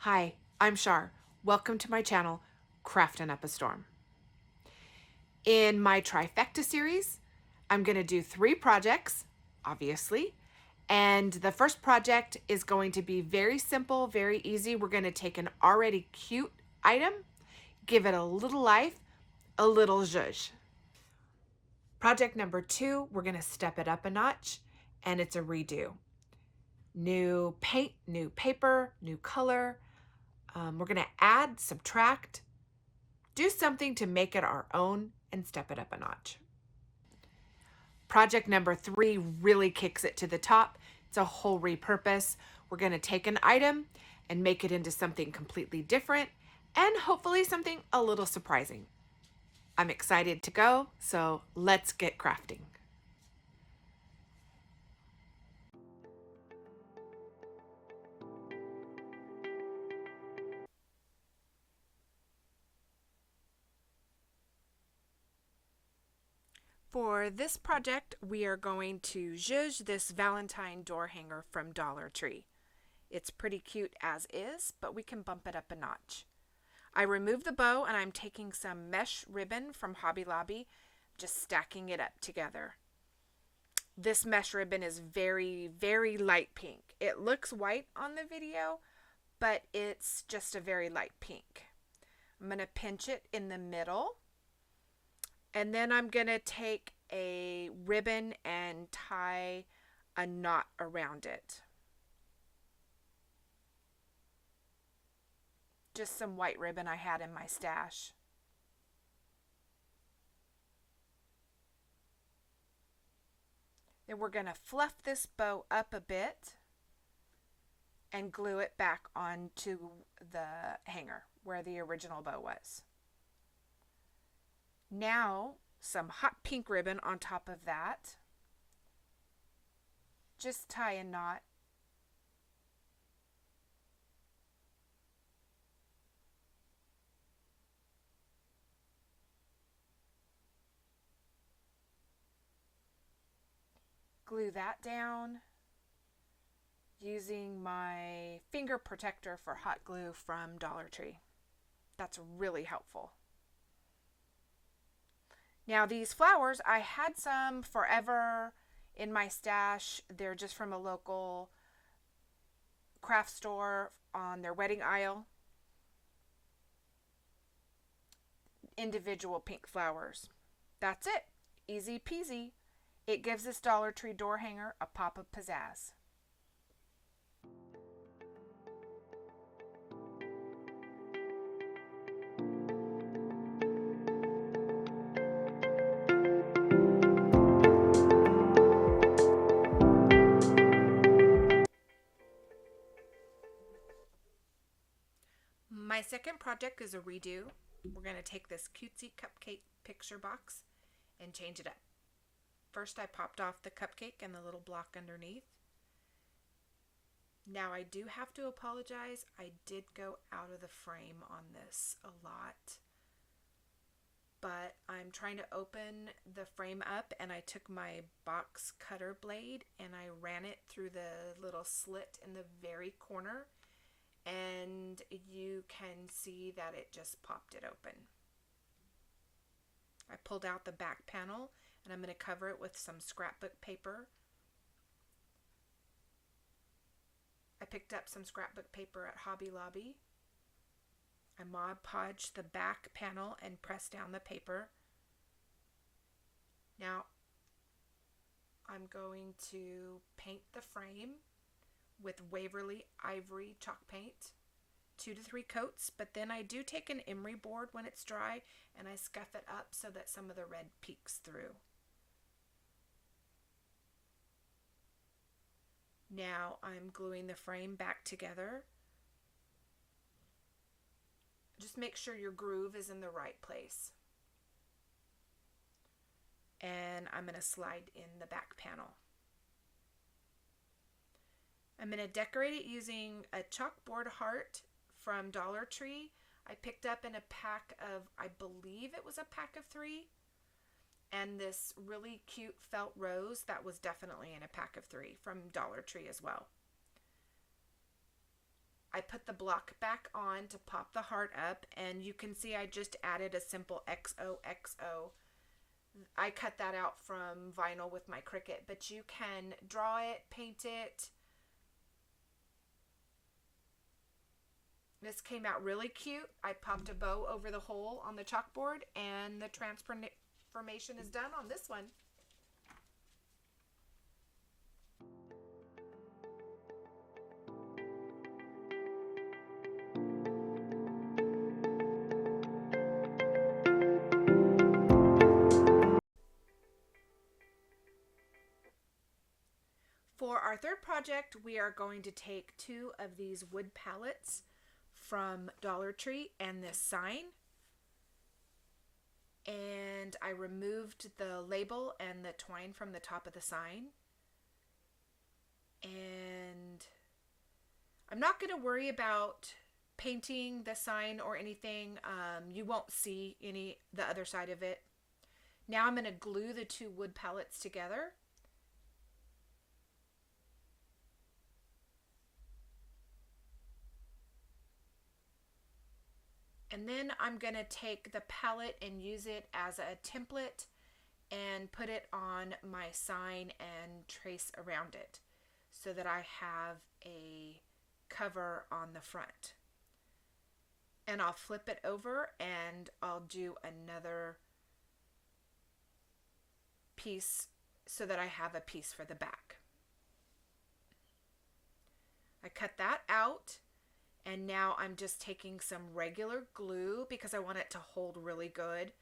Hi, I'm Shar. Welcome to my channel, Craftin' Up a Storm. In my Trifecta series, I'm going to do 3 projects, obviously. And the first project is going to be very simple, very easy. We're going to take an already cute item, give it a little life, a little zhuzh. Project number 2, we're going to step it up a notch, and it's a redo. New paint, new paper, new color. We're going to add, subtract, do something to make it our own and step it up a notch. Project number 3 really kicks it to the top. It's a whole repurpose. We're going to take an item and make it into something completely different and hopefully something a little surprising. I'm excited to go, so let's get crafting. For this project, we are going to zhuzh this Valentine door hanger from Dollar Tree. It's pretty cute as is, but we can bump it up a notch. I removed the bow and I'm taking some mesh ribbon from Hobby Lobby, just stacking it up together. This mesh ribbon is very, very light pink. It looks white on the video, but it's just a very light pink. I'm going to pinch it in the middle. And then I'm going to take a ribbon and tie a knot around it. Just some white ribbon I had in my stash. Then we're going to fluff this bow up a bit and glue it back onto the hanger where the original bow was. Now, some hot pink ribbon on top of that. Just tie a knot. Glue that down using my finger protector for hot glue from Dollar Tree. That's really helpful. Now these flowers, I had some forever in my stash. They're just from a local craft store on their wedding aisle. Individual pink flowers. That's it. Easy peasy. It gives this Dollar Tree door hanger a pop of pizzazz. My second project is a redo. We're going to take this cutesy cupcake picture box and change it up. First I popped off the cupcake and the little block underneath. Now I do have to apologize. I did go out of the frame on this a lot. But I'm trying to open the frame up and I took my box cutter blade and I ran it through the little slit in the very corner. And you can see that it just popped it open. I pulled out the back panel and I'm going to cover it with some scrapbook paper. I picked up some scrapbook paper at Hobby Lobby. I Mod Podged the back panel and pressed down the paper. Now I'm going to paint the frame with Waverly Ivory chalk paint, 2 to 3 coats, but then I do take an emery board when it's dry and I scuff it up so that some of the red peeks through. Now I'm gluing the frame back together. Just make sure your groove is in the right place. And I'm going to slide in the back panel. I'm going to decorate it using a chalkboard heart from Dollar Tree. I picked up in a pack of, I believe it was a pack of 3. And this really cute felt rose that was definitely in a pack of 3 from Dollar Tree as well. I put the block back on to pop the heart up, and you can see I just added a simple XOXO. I cut that out from vinyl with my Cricut, but you can draw it, paint it. This came out really cute. I popped a bow over the hole on the chalkboard, and the transformation is done on this one. For our third project, we are going to take 2 of these wood pallets from Dollar Tree and this sign. And I removed the label and the twine from the top of the sign. And I'm not going to worry about painting the sign or anything. You won't see the other side of it. Now I'm going to glue the 2 wood pallets together. And then I'm going to take the palette and use it as a template and put it on my sign and trace around it so that I have a cover on the front. And I'll flip it over and I'll do another piece so that I have a piece for the back. I cut that out. And now I'm just taking some regular glue because I want it to hold really good.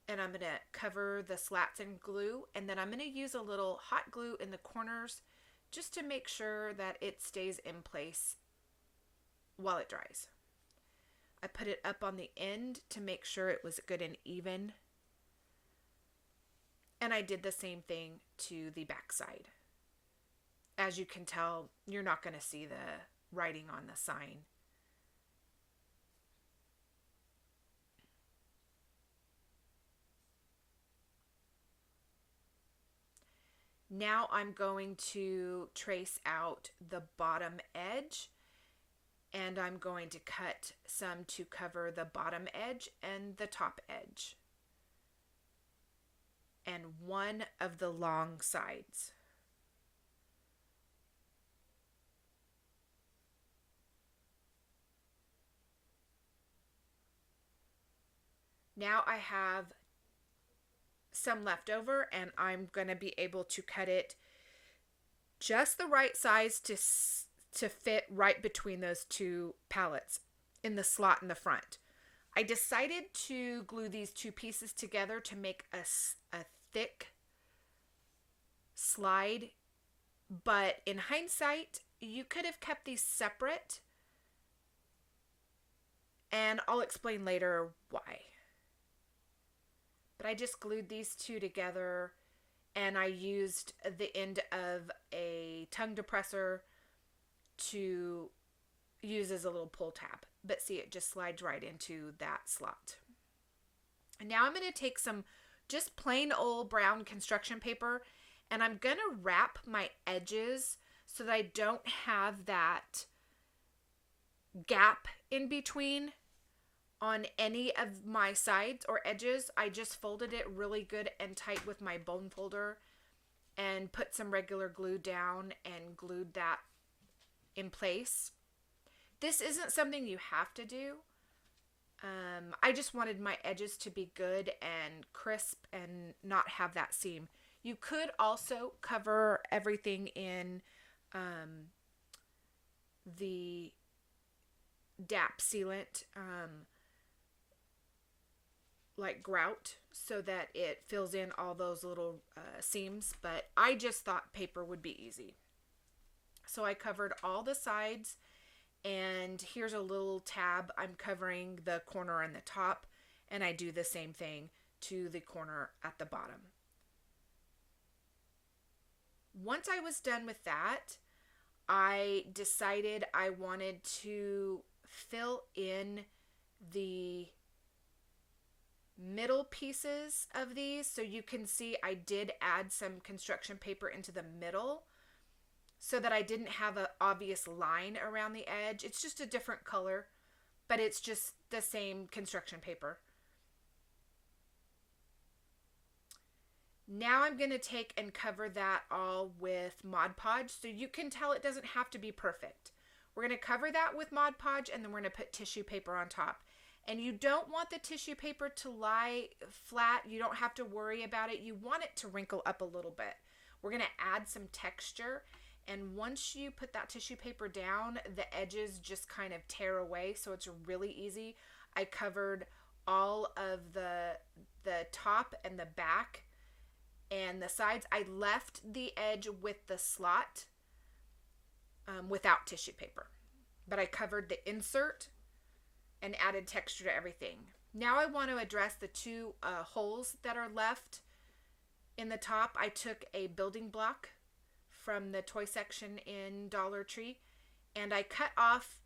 And I'm going to cover the slats in glue. And then I'm going to use a little hot glue in the corners just to make sure that it stays in place while it dries. I put it up on the end to make sure it was good and even. And I did the same thing to the back side. As you can tell, you're not going to see the writing on the sign. Now I'm going to trace out the bottom edge, and I'm going to cut some to cover the bottom edge and the top edge, and one of the long sides. Now I have some left over, and I'm going to be able to cut it just the right size to fit right between those 2 pallets in the slot in the front. I decided to glue these 2 pieces together to make a thick slide, but in hindsight, you could have kept these separate, and I'll explain later why. But I just glued these 2 together, and I used the end of a tongue depressor to use as a little pull tab. But see, it just slides right into that slot. And now I'm going to take some just plain old brown construction paper, and I'm going to wrap my edges so that I don't have that gap in between on any of my sides or edges. I just folded it really good and tight with my bone folder and put some regular glue down and glued that in place. This isn't something you have to do. I just wanted my edges to be good and crisp and not have that seam. You could also cover everything in the DAP sealant, like grout, so that it fills in all those little seams, but I just thought paper would be easy. So I covered all the sides, and here's a little tab. I'm covering the corner and the top, and I do the same thing to the corner at the bottom. Once I was done with that, I decided I wanted to fill in the middle pieces of these. So you can see I did add some construction paper into the middle so that I didn't have an obvious line around the edge. It's just a different color, but it's just the same construction paper. Now I'm going to take and cover that all with Mod Podge, so you can tell it doesn't have to be perfect. We're going to cover that with Mod Podge, and then we're going to put tissue paper on top. And you don't want the tissue paper to lie flat. You don't have to worry about it. You want it to wrinkle up a little bit. We're going to add some texture, and once you put that tissue paper down, the edges just kind of tear away, so it's really easy. I covered all of the top and the back and the sides. I left the edge with the slot without tissue paper, but I covered the insert and added texture to everything. Now I want to address the two holes that are left in the top. I took a building block from the toy section in Dollar Tree, and I cut off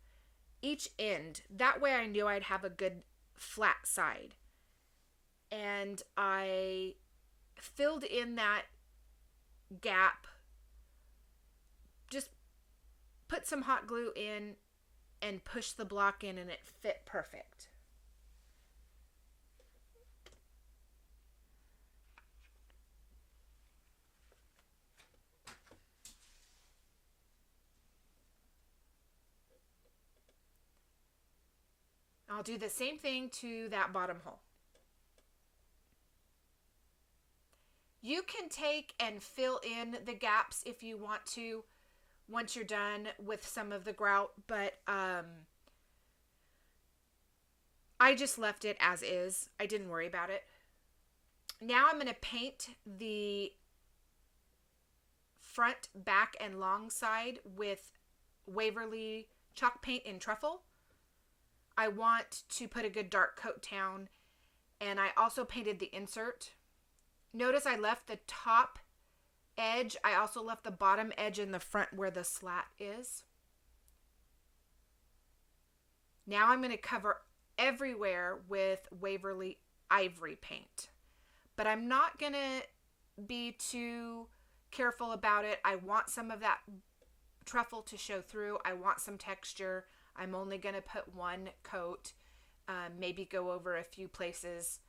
each end. That way I knew I'd have a good flat side. And I filled in that gap, just put some hot glue in and pushed the block in, and it fit perfect. I'll do the same thing to that bottom hole. You can take and fill in the gaps if you want to once you're done with some of the grout, but I just left it as is. I didn't worry about it. Now I'm going to paint the front, back, and long side with Waverly chalk paint in truffle. I want to put a good dark coat down, and I also painted the insert. Notice I left the top edge. I also left the bottom edge in the front where the slat is. Now I'm going to cover everywhere with Waverly ivory paint, but I'm not going to be too careful about it. I want some of that truffle to show through. I want some texture. I'm only going to put one coat, maybe go over a few places,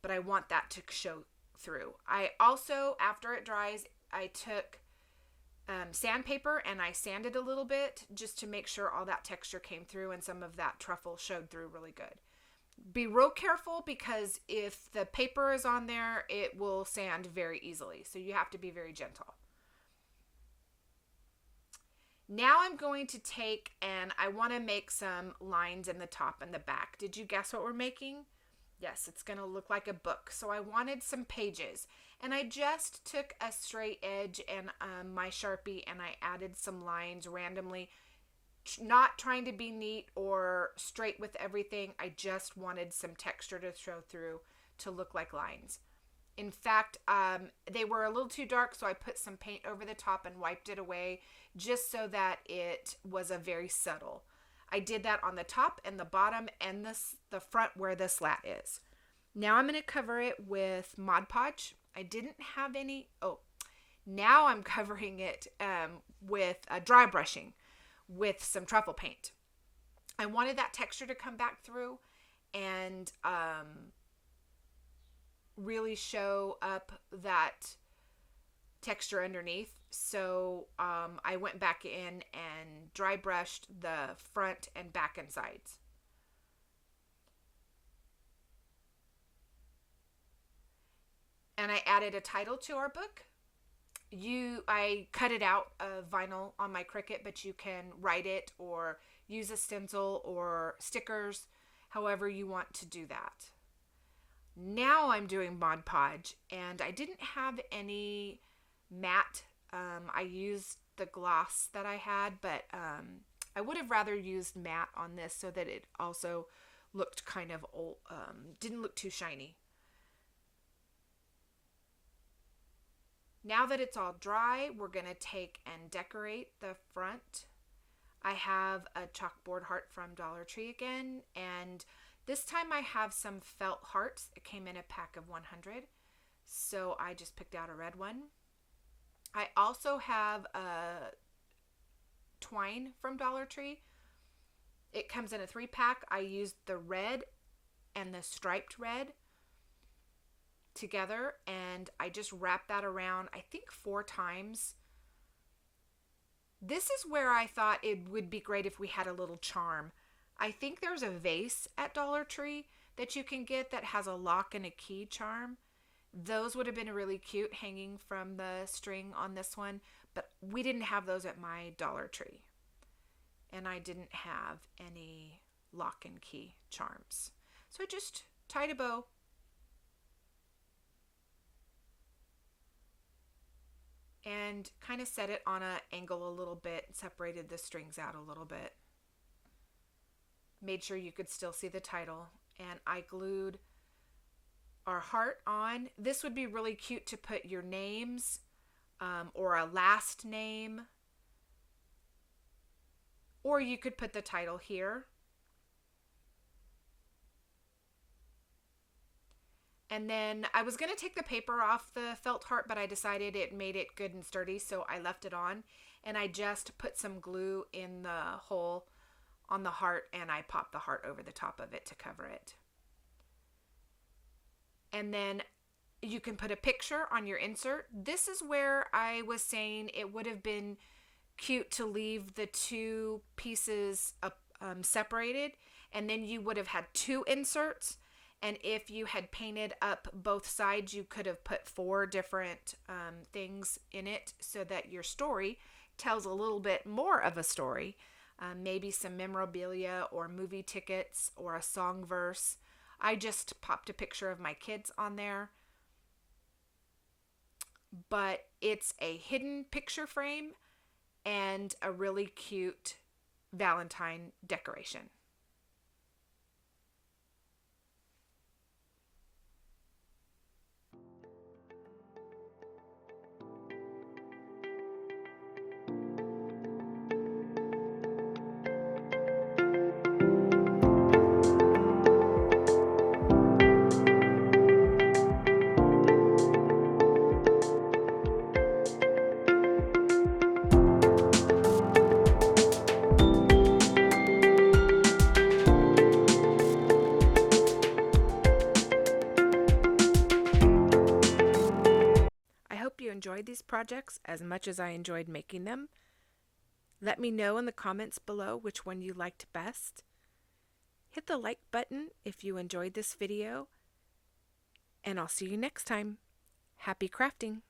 but I want that to show through. I also, after it dries, I took sandpaper and I sanded a little bit just to make sure all that texture came through and some of that truffle showed through really good. Be real careful, because if the paper is on there, it will sand very easily. So you have to be very gentle. Now I'm going to take and I want to make some lines in the top and the back. Did you guess what we're making? Yes, it's going to look like a book. So I wanted some pages, and I just took a straight edge and my Sharpie, and I added some lines randomly, not trying to be neat or straight with everything. I just wanted some texture to show through to look like lines. In fact, they were a little too dark, so I put some paint over the top and wiped it away just so that it was a very subtle. I did that on the top and the bottom and the front where the slat is. Now I'm going to cover it with Mod Podge. I didn't have any. Oh, now I'm covering it with dry brushing with some truffle paint. I wanted that texture to come back through and really show up that texture underneath. So I went back in and dry brushed the front and back and sides. And I added a title to our book. I cut it out of vinyl on my Cricut, but you can write it or use a stencil or stickers, however you want to do that. Now I'm doing Mod Podge, and I didn't have any matte. I used the gloss that I had, but I would have rather used matte on this so that it also looked kind of old, didn't look too shiny. Now that it's all dry, we're going to take and decorate the front. I have a chalkboard heart from Dollar Tree again, and this time I have some felt hearts. It came in a pack of 100, so I just picked out a red one. I also have twine from Dollar Tree. It comes in a 3-pack. I used the red and the striped red together, and I just wrapped that around, I think 4 times. This is where I thought it would be great if we had a little charm. I think there's a vase at Dollar Tree that you can get that has a lock and a key charm. Those would have been really cute hanging from the string on this one, but we didn't have those at my Dollar Tree. And I didn't have any lock and key charms. So I just tied a bow. And kind of set it on an angle a little bit, separated the strings out a little bit. Made sure you could still see the title. And I glued our heart on. This would be really cute to put your names or a last name. Or you could put the title here. And then I was going to take the paper off the felt heart, but I decided it made it good and sturdy, so I left it on. And I just put some glue in the hole on the heart, and I popped the heart over the top of it to cover it. And then you can put a picture on your insert. This is where I was saying it would have been cute to leave the 2 pieces separated, and then you would have had 2 inserts. And if you had painted up both sides, you could have put 4 different things in it so that your story tells a little bit more of a story. Maybe some memorabilia or movie tickets or a song verse. I just popped a picture of my kids on there. But it's a hidden picture frame and a really cute Valentine decoration. I hope you enjoyed these projects as much as I enjoyed making them. Let me know in the comments below which one you liked best. Hit the like button if you enjoyed this video, and I'll see you next time. Happy crafting!